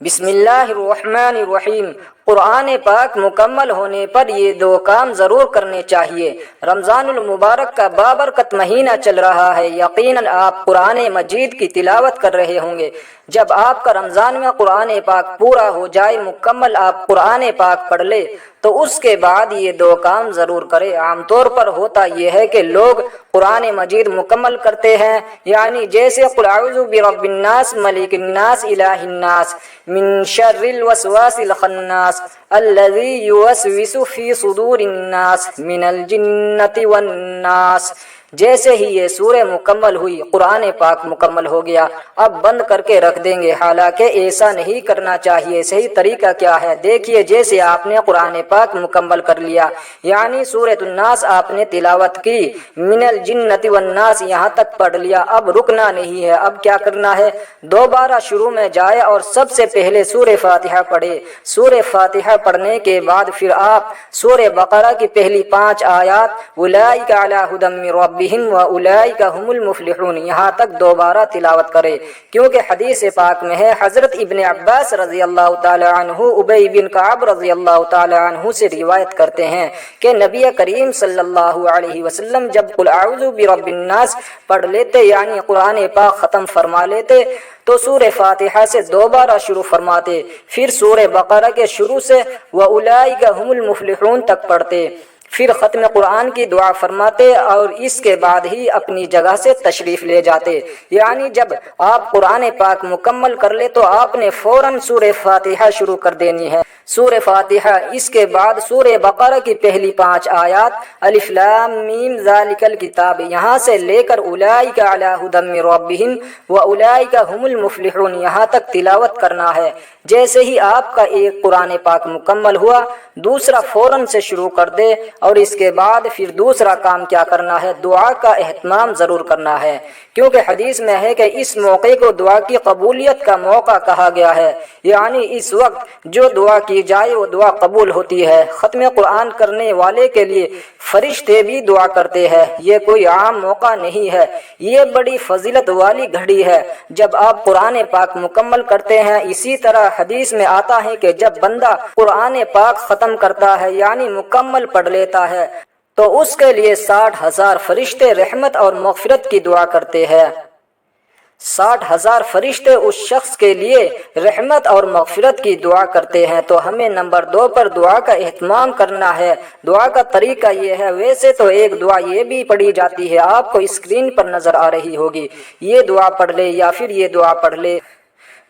بسم اللہ الرحمن الرحیم۔ قرآن پاک مکمل ہونے پر یہ دو کام ضرور کرنے چاہیے۔ رمضان المبارک کا بابرکت مہینہ چل رہا ہے، یقیناً آپ قرآن مجید کی تلاوت کر رہے ہوں گے۔ جب آپ کا رمضان میں قرآن پاک پورا ہو جائے، مکمل آپ قرآن پاک پڑھ لے، تو اس کے بعد یہ دو کام ضرور کرے۔ عام طور پر ہوتا یہ ہے کہ لوگ قرآن مجید مکمل کرتے ہیں، یعنی جیسے قل اعوذ برب الناس ملک الناس الہ الناس من شر الوسواس الخناس الذی یوسوس فی صدور الناس من الجنۃ والناس، جیسے ہی یہ سورہ مکمل ہوئی، قرآن پاک مکمل ہو گیا، اب بند کر کے رکھ دیں گے۔ حالانکہ ایسا نہیں کرنا چاہیے۔ صحیح طریقہ کیا ہے؟ دیکھیے، جیسے آپ نے قرآن پاک مکمل کر لیا، یعنی سورۃ الناس آپ نے تلاوت کی، من الجنۃ والناس یہاں تک پڑھ لیا، اب رکنا نہیں ہے۔ اب کیا کرنا ہے؟ دوبارہ شروع میں جائے اور سب سے پہلے سورہ فاتحہ پڑھے۔ سورہ فاتحہ پڑھنے کے بعد پھر آپ سورہ بقرہ کی پہلی 5 آیات اولئک علی ھدی من ربہم واولئک ھم المفلحون یہاں تک دوبارہ تلاوت کرے، کیونکہ حدیث پاک میں ہے، حضرت ابن عباس رضی اللہ تعالی عنہ ابی بن کعب رضی اللہ تعالی عنہ سے روایت کرتے ہیں کہ نبی کریم صلی اللہ علیہ وسلم جب قل اعوذ برب الناس پڑھ لیتے، یعنی قرآن پاک ختم فرما لیتے، تو سورہ فاتحہ سے دوبارہ شروع فرماتے، پھر سورہ بقرہ کے شروع سے وَأُولَئِكَ هُمُ الْمُفْلِحُونَ تک پڑھتے، پھر ختم قرآن کی دعا فرماتے اور اس کے بعد ہی اپنی جگہ سے تشریف لے جاتے۔ یعنی جب آپ قرآن پاک مکمل کر لے تو آپ نے فوراً سورہ فاتحہ شروع کر دینی ہے۔ سورہ فاتحہ، اس کے بعد سورہ بقرہ کی پہلی 5 آیات الف لام میم ذالک الکتاب یہاں سے لے کر اولئک علی ھدی من ربہم واولئک ھم المفلحون یہاں تک تلاوت کرنا ہے۔ جیسے ہی آپ کا ایک قرآن پاک مکمل ہوا، دوسرا فوراً سے شروع کر دے، اور اس کے بعد پھر دوسرا کام کیا کرنا ہے؟ دعا کا اہتمام ضرور کرنا ہے، کیونکہ حدیث میں ہے کہ اس موقع کو دعا کی قبولیت کا موقع کہا گیا ہے، یعنی اس وقت جو دعا کی جائے وہ دعا قبول ہوتی ہے۔ ختم قرآن کرنے والے کے لیے فرشتے بھی دعا کرتے ہیں، یہ کوئی عام موقع نہیں ہے، یہ بڑی فضیلت والی گھڑی ہے جب آپ قرآن پاک مکمل کرتے ہیں۔ اسی طرح حدیث میں آتا ہے کہ جب بندہ قرآن پاک ختم کرتا ہے، یعنی مکمل پڑھ لیتا ہے، تو اس کے لیے 60,000 فرشتے رحمت اور مغفرت کی دعا کرتے ہیں۔ 60,000 فرشتے اس شخص کے لیے رحمت اور مغفرت کی دعا کرتے ہیں۔ تو ہمیں نمبر 2 پر دعا کا اہتمام کرنا ہے۔ دعا کا طریقہ یہ ہے، ویسے تو ایک دعا یہ بھی پڑھی جاتی ہے، آپ کو اسکرین پر نظر آ رہی ہوگی، یہ دعا پڑھ لے یا پھر یہ دعا پڑھ لے،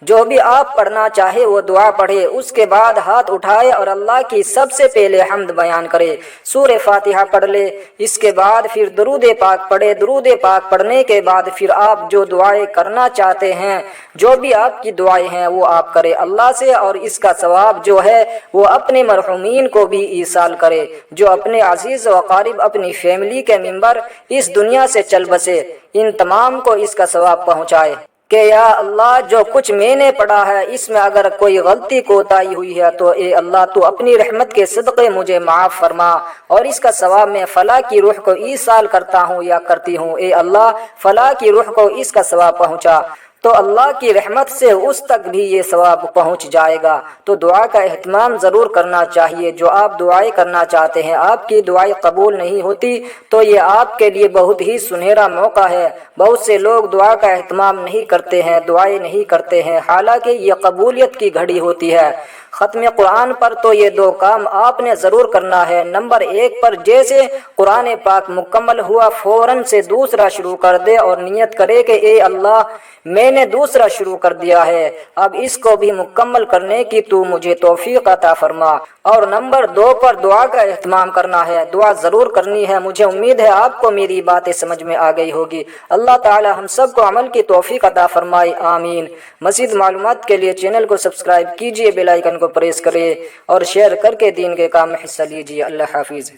جو بھی آپ پڑھنا چاہے وہ دعا پڑھے۔ اس کے بعد ہاتھ اٹھائے اور اللہ کی سب سے پہلے حمد بیان کرے، سورہ فاتحہ پڑھ لے، اس کے بعد پھر درود پاک پڑھے۔ درود پاک پڑھنے کے بعد پھر آپ جو دعائیں کرنا چاہتے ہیں، جو بھی آپ کی دعائیں ہیں وہ آپ کرے اللہ سے، اور اس کا ثواب جو ہے وہ اپنے مرحومین کو بھی ایصال کرے، جو اپنے عزیز و اقارب، اپنی فیملی کے ممبر اس دنیا سے چل بسے، ان تمام کو اس کا ثواب پہنچائے۔ کہ یا اللہ، جو کچھ میں نے پڑھا ہے اس میں اگر کوئی غلطی کوتاہی ہوئی ہے تو اے اللہ تو اپنی رحمت کے صدقے مجھے معاف فرما، اور اس کا ثواب میں فلاں کی روح کو ایصال کرتا ہوں یا کرتی ہوں، اے اللہ فلاں کی روح کو اس کا ثواب پہنچا، تو اللہ کی رحمت سے اس تک بھی یہ ثواب پہنچ جائے گا۔ تو دعا کا اہتمام ضرور کرنا چاہیے۔ جو آپ دعائیں کرنا چاہتے ہیں، آپ کی دعائیں قبول نہیں ہوتی تو یہ آپ کے لیے بہت ہی سنہرا موقع ہے۔ بہت سے لوگ دعا کا اہتمام نہیں کرتے ہیں، دعائیں نہیں کرتے ہیں، حالانکہ یہ قبولیت کی گھڑی ہوتی ہے۔ ختم قرآن پر تو یہ 2 کام آپ نے ضرور کرنا ہے۔ نمبر 1 پر جیسے قرآن پاک مکمل ہوا، فوراً سے دوسرا شروع کر دے اور نیت کرے کہ اے اللہ میں نے دوسرا شروع کر دیا ہے، اب اس کو بھی مکمل کرنے کی تو مجھے توفیق عطا فرما۔ اور نمبر 2 پر دعا کا اہتمام کرنا ہے، دعا ضرور کرنی ہے۔ مجھے امید ہے آپ کو میری باتیں سمجھ میں آ گئی ہوگی۔ اللہ تعالی ہم سب کو عمل کی توفیق عطا فرمائے، آمین۔ مزید معلومات کے لیے چینل کو سبسکرائب کیجئے، بیل آئیکن کو پریس کریں اور شیئر کر کے دین کے کام میں حصہ لیجئے۔ اللہ حافظ۔